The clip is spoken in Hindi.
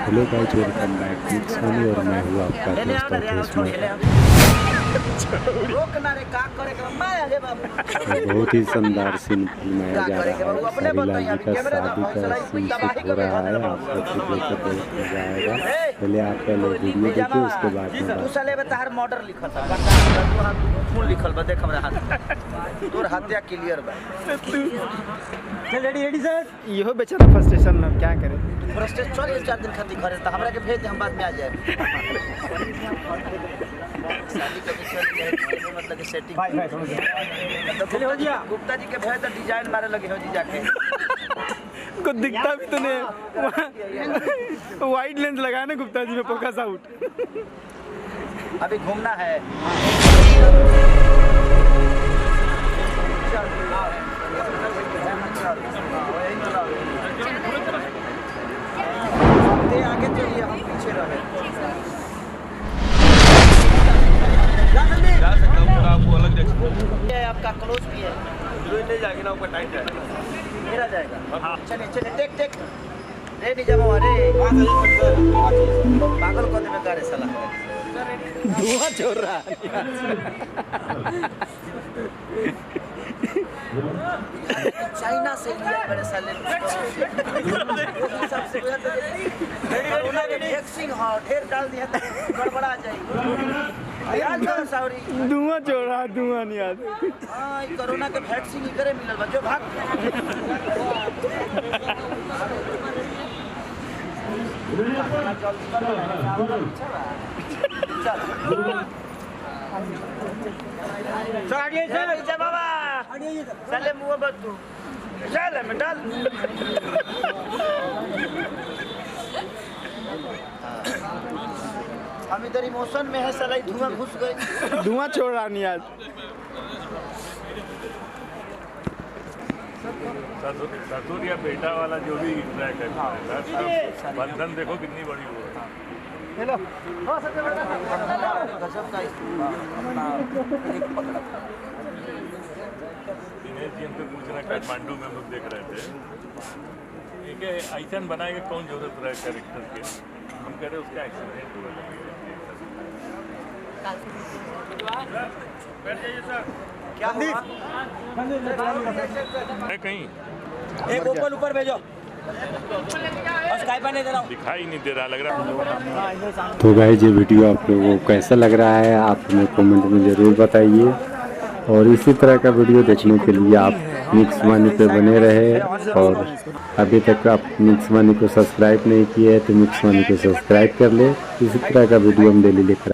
Hello guys, welcome back mix money और मैं हूँ आपका दोस्त अवधेश मेहरा। बहुत ही शानदार सीन फिल्माया जा रहा है। साहिला जी का शादी का सीन शूट हो रहा है। आप सब वीडियो को देख मजा आएगा। पहले आप वीडियो देखिए, उसके बाद में तू साले बता मॉडल लिखल था खून लिखल बा देख हमरा हाथ तोर हत्या क्लियर बा। चल रेडी सर। इहो बेचारा फ्रस्ट्रेशन में क्या करे। फ्रस्ट्रेशन चल 4 दिन खातिर घरे त हमरा के भेज दे, हम बाद में आ जाए। शादी का विषय मतलब कि सेटिंग भाई चलो हो गया। गुप्ता जी के भेज दे, डिजाइन मारे लगे हो जी जाके। को दिखता भी तो नहीं। वाइड लेंस लगाया ना गुप्ता जी में, फोकस आउट। अभी घूमना है। आगे चलिए, हम पीछे रहे। जा सकता हूँ, आपको अलग देख ये आपका क्लोज भी है, ले जाएगी ना, ऊपर टाइट जाएगा। मेरा जाएगा। हाँ चलिए चलिए, टेक रे नहीं जमा रे पागल कर देवे करे साला। धुआं छोड़ रहा है। चाइना से लिया बड़े साले सबसे कोरोना के वैक्सीन हां ढेर डाल दिया तो गड़बड़ा जाएगी यार का सॉरी। धुआं छोड़ रहा है, धुआं नहीं आता। हां ई कोरोना के वैक्सीन इकरे मिलल बा, जो भाग चल आगे चल बाबा साले मुंह बद तू चल में डाल। हम इधर इमोशन में है साला, धुआं घुस गई। धुआं छोड़ रहा नहीं आज। ससुर या बेटा वाला जो भी ट्रैक है, बंधन देखो कितनी बड़ी हुआ है। हेलो हां सबसे बड़ा गजब का दिनेश जी हमसे पूछ रहे, काठमांडू में हम लोग देख रहे थे, ठीक है आइकन बनाएगा कौन जरूरत रहा कैरेक्टर के, हम कह रहे उसका एक्सीडेंट हुआ। बैठ जाइए सर। क्या हुआ? है कहीं एक ओपन ऊपर भेजो, स्काई पर नहीं दे रहा हूं। दिखाई नहीं दे रहा, लग रहा। तो गाइस, ये वीडियो आप लोगों को कैसा लग रहा है आप हमें कमेंट में ज़रूर बताइए। और इसी तरह का वीडियो देखने के लिए आप मिक्स मनी पे बने रहे। और अभी तक आप मिक्स मनी को सब्सक्राइब नहीं किए हैं तो मिक्स मनी को सब्सक्राइब कर ले। इसी तरह का वीडियो हम डेली लेकर